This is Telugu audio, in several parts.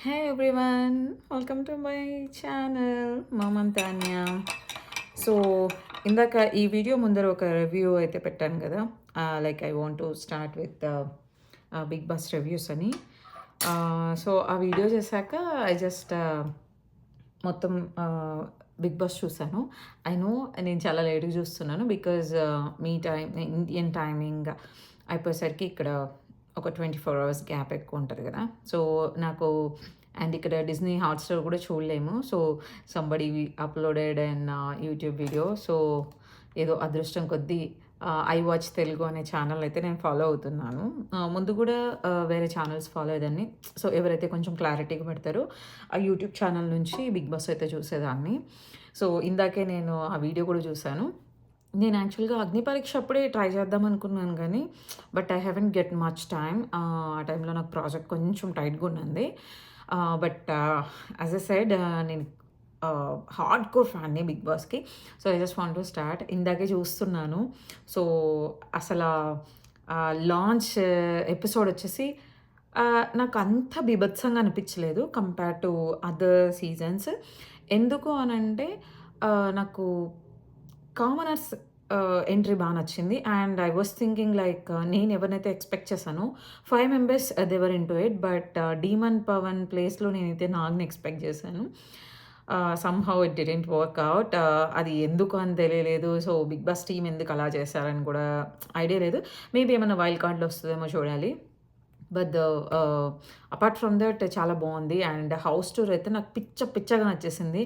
Hey everyone, welcome to my channel మామంతాన్య. సో ఇందాక ఈ వీడియో ముందర ఒక రివ్యూ అయితే పెట్టాను కదా, like I want to start with Bigg Boss reviews అని. సో ఆ వీడియో చేశాక ఐ జస్ట్ మొత్తం బిగ్ బాస్ చూశాను. ఐ నో నేను చాలా లేట్గా చూస్తున్నాను బికాజ్ మీ టైం ఇండియన్ టైమింగ్ అయిపోయేసరికి ఇక్కడ ఒక 24 అవర్స్ గ్యాప్ ఎక్కువ ఉంటుంది కదా. సో నాకు అండ్ ఇక్కడ డిజ్నీ హాట్‌స్టార్ కూడా చూడలేము. So somebody uploaded and YouTube video. So ఏదో అదృష్టం కొద్దీ ఐ వాచ్ తెలుగు అనే ఛానల్ అయితే నేను ఫాలో అవుతున్నాను. ముందు కూడా వేరే ఛానల్స్ ఫాలో అయ్యేదాన్ని. సో ఎవరైతే కొంచెం క్లారిటీగా పెడతారో ఆ యూట్యూబ్ ఛానల్ నుంచి బిగ్ బాస్ అయితే చూసేదాన్ని. సో ఇందాకే నేను ఆ వీడియో కూడా చూశాను. నేను యాక్చువల్‌గా అగ్ని పరీక్ష అప్పుడే ట్రై చేద్దాం అనుకున్నాను గానీ, but I haven't get much time. ఆ టైంలో నాకు ప్రాజెక్ట్ కొంచెం టైట్‌గా ఉన్నది. బట్ యాజ్ ఐ సెడ్ నేను హార్డ్‌కోర్ ఫ్యాన్‌ని బిగ్ బాస్‌కి. So I just want to start. ఇందాకే చూస్తున్నాను. సో అసలా లాంచ్ ఎపిసోడ్ వచ్చేసి నాకు అంత బీభత్సంగా అనిపించలేదు కంపేర్ టు అదర్ సీజన్స్. ఎందుకు అనంటే నాకు కామనర్స్ ఎంట్రీ బా నచ్చింది. And I was thinking like నేను ఎవరినైతే ఎక్స్‌పెక్ట్ చేశానో 5 members they were into it. But demon Pavan ప్లేస్‌లో నేనైతే నాగ్‌ని ఎక్స్‌పెక్ట్ చేశాను. Somehow it didn't work out. అది ఎందుకు అని తెలియలేదు. సో బిగ్ బాస్ టీమ్ ఎందుకు అలా చేశారని కూడా ఐడియా లేదు. మేబీ ఏమైనా వైల్డ్ కార్డ్‌లో వస్తదేమో చూడాలి. బట్ అపార్ట్ ఫ్రమ్ దట్ చాలా బాగుంది. అండ్ హౌస్ టూర్ అయితే నాకు పిచ్చగా నచ్చేసింది.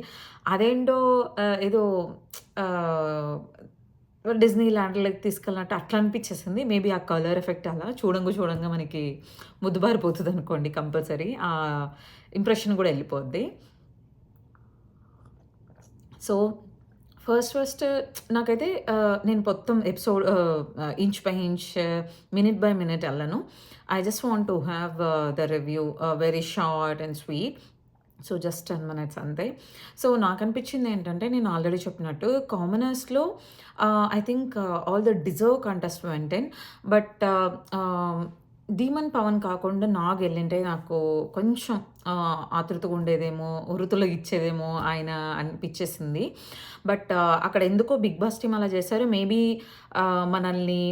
అదేంటో ఏదో డిజ్నీ ల్యాండ్‌లోకి తీసుకెళ్ళినట్టు అట్లా అనిపించేసింది. మేబీ ఆ కలర్ ఎఫెక్ట్ అలా చూడంగా మనకి ముద్దుబారిపోతదనుకోండి కంపల్సరీ. ఆ ఇంప్రెషన్ కూడా ఎళ్ళిపోద్ది. సో ఫస్ట్ నాకైతే నేను మొత్తం episode inch by inch, minute by minute ఎళ్ళను. I just want to have the review very short and sweet. So just 10 minutes అంతే. సో నాకనిపించింది ఏంటంటే, నేను ఆల్రెడీ చెప్పినట్టు కామనర్స్‌లో I think all the deserve contest went in. But Dhiman Pawan కాకుండా నాగ్ ఎళ్ళింటే నాకు కొంచెం ఆతృతగా ఉండేదేమో, ఉరుతులో ఇచ్చేదేమో ఆయన అనిపిచ్చేసింది. బట్ అక్కడ ఎందుకో బిగ్ బాస్ టీమ్ అలా చేశారు. మేబీ మనల్ని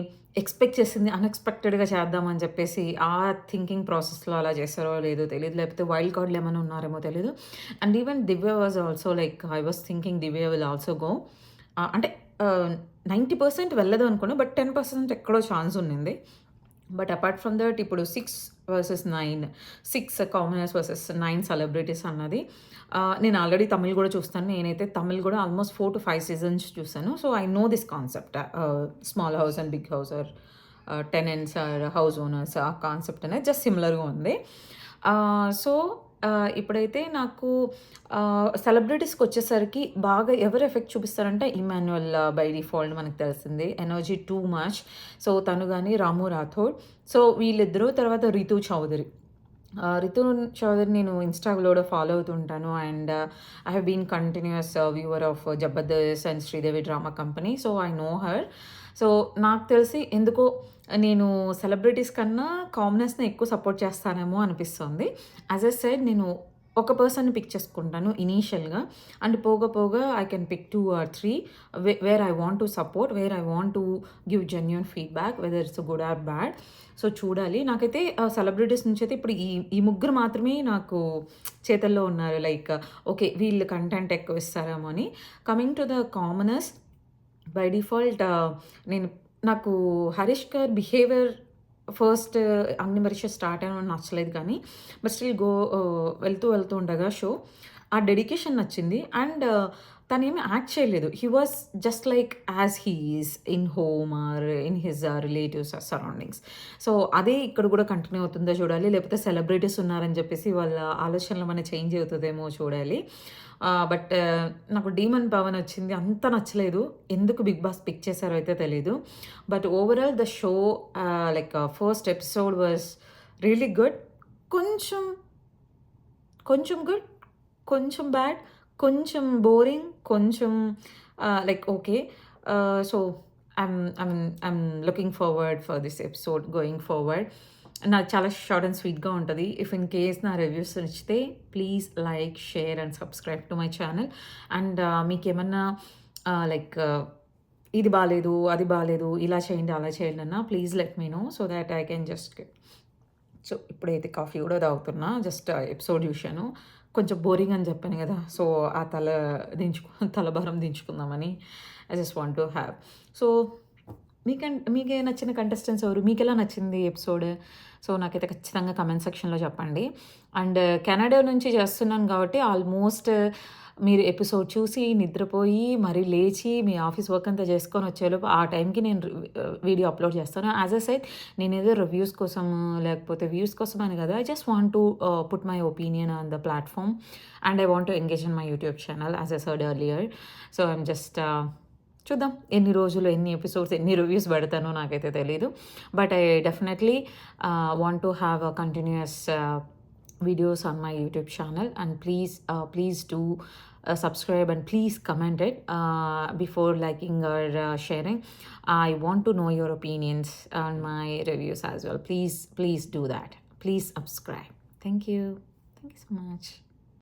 ఎక్స్‌పెక్ట్ చేసింది అన్‌ఎక్స్‌పెక్టెడ్‌గా చేద్దామని చెప్పేసి ఆ థింకింగ్ ప్రాసెస్‌లో అలా చేశారో లేదో తెలీదు. లేకపోతే వైల్డ్ కార్డ్‌లో ఏమైనా ఉన్నారేమో తెలీదు. And even Divya was also like I was thinking Divya will also go. అంటే 90% వెళ్ళదు అనుకున్నా. బట్ 10% ఎక్కడో ఛాన్స్ ఉన్నింది. బట్ అపార్ట్ ఫ్రమ్ దట్ ఇప్పుడు 6 వర్సెస్ 9, 6 కామనర్స్ వర్సెస్ 9 సెలబ్రిటీస్ అన్నది నేను ఆల్రెడీ తమిళ్ కూడా చూస్తాను. నేనైతే తమిళ్ కూడా ఆల్మోస్ట్ 4-5 సీజన్స్ చూసాను. So I know this concept. Small house and big house or tenants or house owners ఆ కాన్సెప్ట్ అనేది జస్ట్ సిమిలర్‌గా ఉంది. సో ఇప్పుడైతే నాకు సెలబ్రిటీస్‌కొచ్చేసరికి బాగా ఎవరు ఎఫెక్ట్ చూపిస్తారంటే ఇమ్మాన్యుయల్ బై డిఫాల్ట్ మనకు తెలిసిందే. Energy too much. సో తను గాని, రాము రాథోడ్. సో వీళ్ళిద్దరూ, తర్వాత రితు చౌదరి. రితు చౌదరి నేను ఇన్‌స్టాలో కూడా ఫాలో అవుతుంటాను. And I have been continuous viewer of Jabardasth and Sridevi drama company. So I know her. So నాకు తెలిసి ఎందుకో నేను సెలబ్రిటీస్ కన్నా కామనర్స్‌ని ఎక్కువ సపోర్ట్ చేస్తానేమో అనిపిస్తుంది. యాజ్ ఐ సెడ్ నేను ఒక పర్సన్‌ని పిక్ చేసుకుంటాను ఇనీషియల్‌గా. అండ్ పోగా I can pick 2 or 3 where I want to support, where I want to give genuine feedback whether it's good or bad. So చూడాలి. నాకైతే సెలబ్రిటీస్ నుంచి అయితే ఇప్పుడు ఈ ముగ్గురు మాత్రమే నాకు చేతల్లో ఉన్నారు. లైక్ ఓకే, వీళ్ళు కంటెంట్ ఎక్కువ ఇస్తారేమో అని. Coming to the commoners, by default నేను నాకు హరీష్ గారి బిహేవియర్ ఫస్ట్ అగ్ని పరీక్ష స్టార్ట్ అయిన నచ్చలేదు కానీ, బట్ స్టిల్ వెళ్తూ ఉండగా షో ఆ డెడికేషన్ నచ్చింది. అండ్ తనేమి యాక్ట్ చేయలేదు. He was just like as he is in home or in his relatives surroundings. So అదే ఇక్కడ కూడా కంటిన్యూ అవుతుందో చూడాలి. లేకపోతే సెలబ్రిటీస్ ఉన్నారని చెప్పేసి వాళ్ళ ఆలోచనలు మన చేంజ్ అవుతుందేమో చూడాలి. బట్ నాకు డీమన్ పవన్ వచ్చింది అంత నచ్చలేదు. ఎందుకు బిగ్ బాస్ పిక్ చేశారో అయితే తెలీదు. But overall the show like first episode was really good. కొంచెం గుడ్, కొంచెం బ్యాడ్, కొంచెం బోరింగ్, కొంచెం like okay. So I'm looking forward for this episode going forward. నాకు చాలా షార్ట్ అండ్ స్వీట్‌గా ఉంటది. ఇఫ్ ఇన్ కేస్ నా రివ్యూస్ నచ్చితే please like, share and subscribe to my channel. And మీకేమన్నా లైక్ ఇది బాలేదు, అది బాలేదు, ఇలా చేయండి, అలా చేయండి అన్నా please let me know so thought I can just so ఇప్పుడైతే కాఫీ కూడా తాగుతున్నా. జస్ట్ ఎపిసోడ్ చూశాను. కొంచెం బోరింగ్ అని చెప్పాను కదా! సో, ఆ తలభారం దించుకుందామని I just want to have. So, మీకే నచ్చిన కంటెస్టెంట్స్ ఎవరు? మీకెలా నచ్చింది ఎపిసోడ్? సో, నాకైతే ఖచ్చితంగా కామెంట్ సెక్షన్‌లో చెప్పండి. అండ్ కెనడా నుంచి చేస్తున్నాను కాబట్టి ఆల్మోస్ట్ మీరు ఎపిసోడ్ చూసి, నిద్రపోయి, మరి లేచి, మీ ఆఫీస్ వర్క్ అంతా చేసుకొని వచ్చేలోపు ఆ టైంకి నేను వీడియో అప్లోడ్ చేస్తాను. యాజ్ ఎ సెడ్ నేనేదో రివ్యూస్ కోసం లేకపోతే వ్యూస్ కోసం అని కదా! I just want to put my opinion on the platform and I want to engage in my YouTube channel as I said earlier. So, I'm just చూద్దాం ఎన్ని రోజులు, ఎన్ని ఎపిసోడ్స్, ఎన్ని రివ్యూస్ పెడతానో నాకైతే తెలీదు. But I definitely want to have a continuous videos on my YouTube channel, and please do subscribe and please comment it before liking or sharing. I want to know your opinions on my reviews as well. Please do that. Please subscribe. Thank you so much.